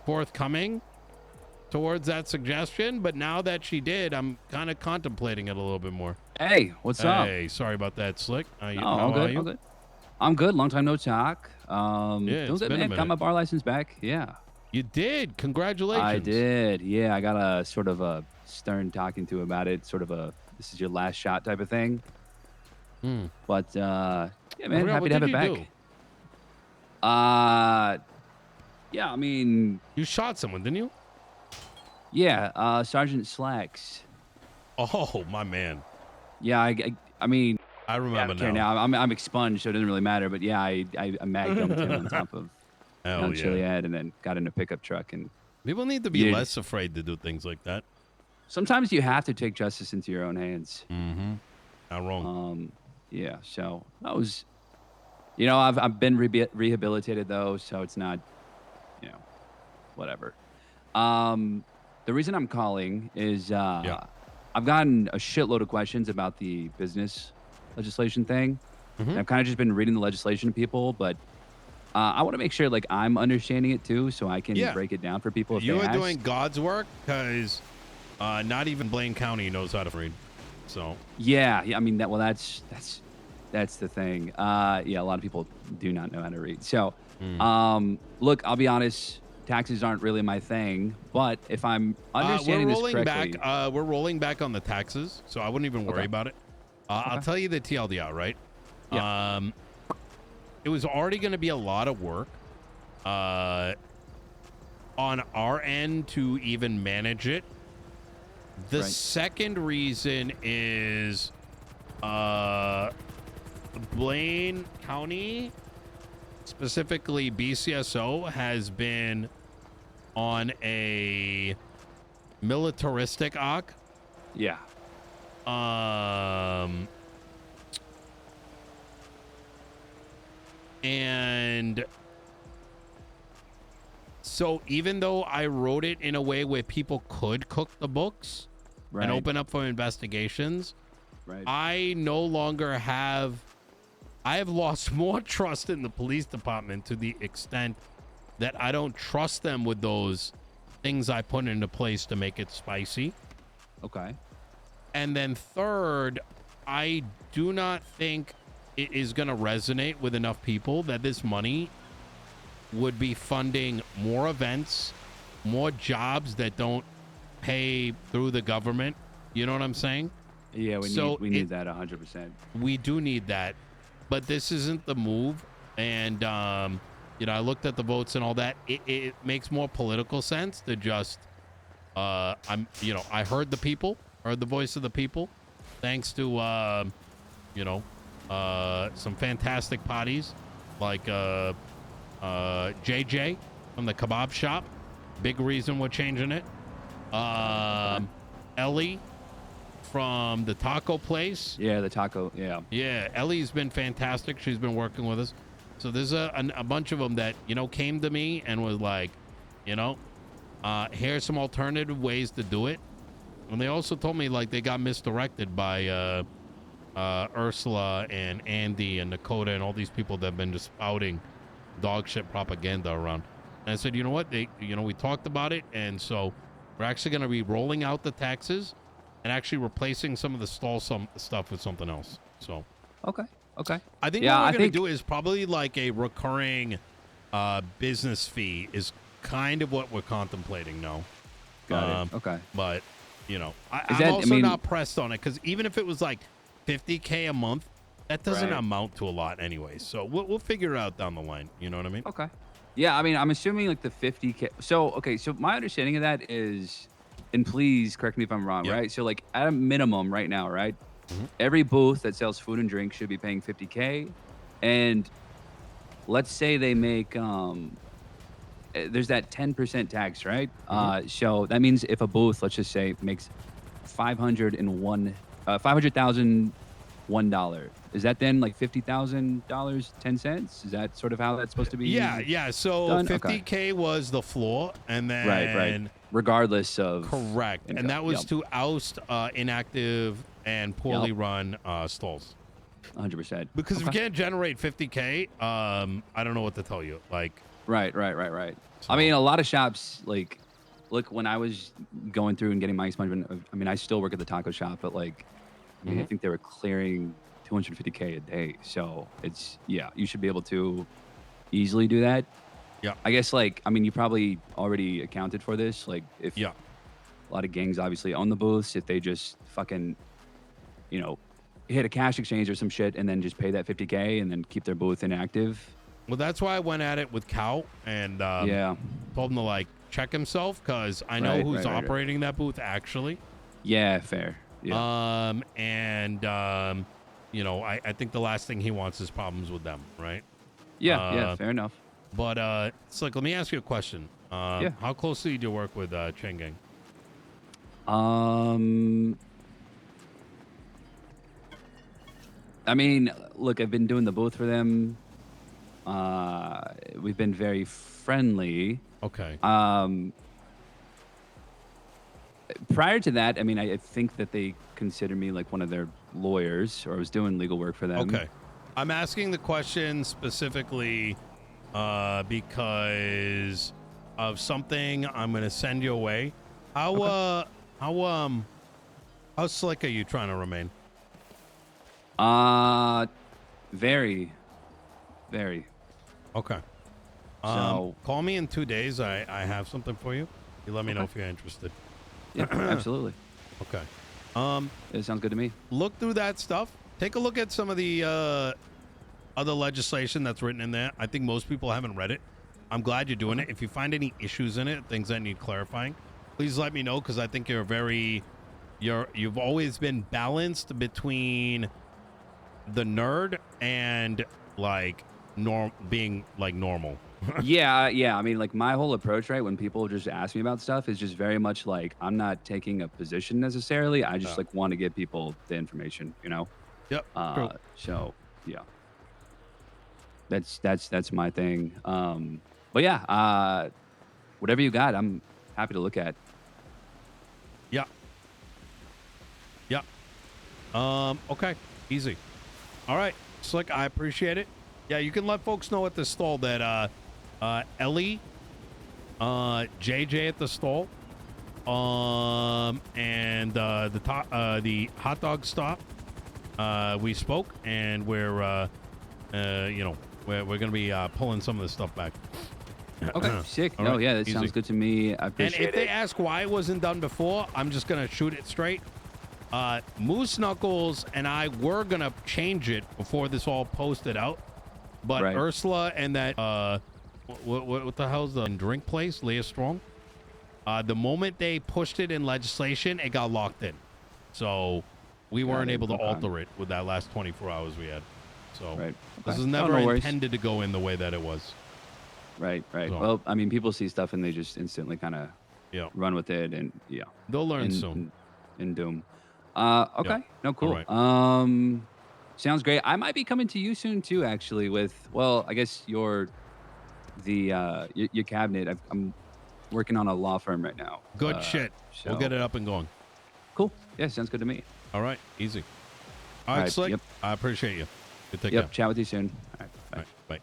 forthcoming towards that suggestion, but now that she did, I'm kind of contemplating it a little bit more. Hey, what's up? Hey, sorry about that, Slick. How all good, are you? all good. I'm good. Long time no talk. Yeah, Doing it's good, been a man. Got minute. my bar license back. Yeah. You did. Congratulations. I did. Yeah, I got a sort of a stern talking to about it. Sort of a this is your last shot type of thing. But yeah, man, happy to have it back. Yeah, I mean, you shot someone, didn't you? Yeah, Sergeant Slacks. Oh, my man. Yeah, I mean, I remember now. I'm expunged, so it doesn't really matter. But yeah, I mag-dumped him on top of Chiliad, and then got in a pickup truck. And people need to be less afraid to do things like that. Sometimes you have to take justice into your own hands. Mm-hmm. Not wrong. Yeah. So that was, I've been rehabilitated though, so it's not, whatever. The reason I'm calling is I've gotten a shitload of questions about the business legislation thing. I've kind of just been reading the legislation to people, but I want to make sure like I'm understanding it too, so I can break it down for people. If you are doing God's work, because not even Blaine County knows how to read. So yeah, I mean that's the thing. A lot of people do not know how to read. So look, I'll be honest. Taxes aren't really my thing, but if I'm understanding this correctly, we're rolling back on the taxes, so I wouldn't even worry about it. I'll tell you the TLDR, right? Yeah. It was already going to be a lot of work on our end to even manage it. The second reason is Blaine County, specifically BCSO, has been on a militaristic arc. Yeah. And so even though I wrote it in a way where people could cook the books and open up for investigations, I no longer have... I have lost more trust in the police department to the extent that I don't trust them with those things I put into place to make it spicy. Okay. And then third, I do not think it is going to resonate with enough people that this money would be funding more events, more jobs that don't pay through the government. You know what I'm saying? Yeah, we need that 100%. We do need that. But this isn't the move. And, I looked at the votes and all that. It makes more political sense to just, I heard the people, heard the voice of the people, thanks to, some fantastic parties like JJ from the kebab shop. Big reason we're changing it. Ellie from the taco place. Yeah, the taco. Yeah. Yeah, Ellie's been fantastic. She's been working with us. So there's a bunch of them that, came to me and was like, here's some alternative ways to do it. And they also told me like they got misdirected by Ursula and Andy and Dakota and all these people that have been just spouting dog shit propaganda around. And I said, you know what? We talked about it. And so we're actually going to be rolling out the taxes and actually replacing some of the stuff with something else. So okay. I think what we're going to do is probably like a recurring business fee is kind of what we're contemplating now. Got it. Okay. But, I'm also not pressed on it because even if it was like $50K a month, that doesn't amount to a lot anyway. So we'll figure it out down the line. You know what I mean? Okay. Yeah, I mean, I'm assuming like the 50K. So my understanding of that is, and please correct me if I'm wrong, right? So like at a minimum right now, right? Every booth that sells food and drink should be paying $50K. And let's say they make, there's that 10% tax, right? So that means if a booth, let's just say, makes $500,001, is that then like $50,000, 10 cents? Is that sort of how that's supposed to be? Yeah. So done? 50K was the floor, and then right. Regardless of correct, income. And that was to oust inactive and poorly run stalls. 100%. Because if you can't generate 50K, I don't know what to tell you. Like right. I mean, a lot of shops, like, look, when I was going through and getting my expungement, I mean, I still work at the taco shop, but like, I mean, I think they were clearing 250K a day. So it's, yeah, you should be able to easily do that. Yeah. I guess, like, I mean, you probably already accounted for this. Like, if Yeah. a lot of gangs obviously own the booths, if they just fucking, you know, hit a cash exchange or some shit and then just pay that 50K and then keep their booth inactive. Well, that's why I went at it with Cow and Yeah. told him to like check himself because I know who's operating that booth actually. Yeah, fair. Yeah. You know, I think the last thing he wants is problems with them, right? Yeah, fair enough. But it's like, let me ask you a question. Yeah. How closely do you work with Chain Gang? I mean, look, I've been doing the booth for them. We've been very friendly. Okay. Prior to that, I mean, I think that they consider me like one of their lawyers, or I was doing legal work for them. Okay. I'm asking the question specifically because of something I'm going to send you away. How slick are you trying to remain? Very, very. Okay. So call me in 2 days. I have something for you. You let me know if you're interested. Yeah, absolutely. Okay. It sounds good to me. Look through that stuff. Take a look at some of the other legislation that's written in there. I think most people haven't read it. I'm glad you're doing it. If you find any issues in it, things that need clarifying, please let me know because I think you've always been balanced between the nerd and like being like normal. Yeah. I mean, like my whole approach, right? When people just ask me about stuff, is just very much like I'm not taking a position necessarily. I just like want to give people the information, you know. Yep. So yeah, that's my thing. But yeah, whatever you got, I'm happy to look at. Yeah. Yeah. Okay. Easy. All right. Slick, I appreciate it. Yeah, you can let folks know at the stall that Ellie, JJ at the stall, and the hot dog stop. We spoke, and we're gonna be pulling some of this stuff back. Okay, sick. All No, right, yeah, that easy. sounds good to me. I appreciate it. And if they ask why it wasn't done before, I'm just gonna shoot it straight. Moose Knuckles and I were gonna change it before this all posted out, but Ursula and that what the hell's the drink place, Leah Strong? The moment they pushed it in legislation, it got locked in, so we weren't able to alter it with that last 24 hours we had. So this is never intended to go in the way that it was. Right. So. Well, I mean, people see stuff and they just instantly kind of run with it, and they'll learn soon. In Doom. Okay. No, cool. Right. Sounds great. I might be coming to you soon too, actually. With I guess your cabinet. I'm working on a law firm right now. Good shit. So. We'll get it up and going. Cool. Yeah, sounds good to me. All right. Easy. All right, Slick. Yep. I appreciate you. Good take care. care. Chat with you soon. All right. Bye. All right, bye.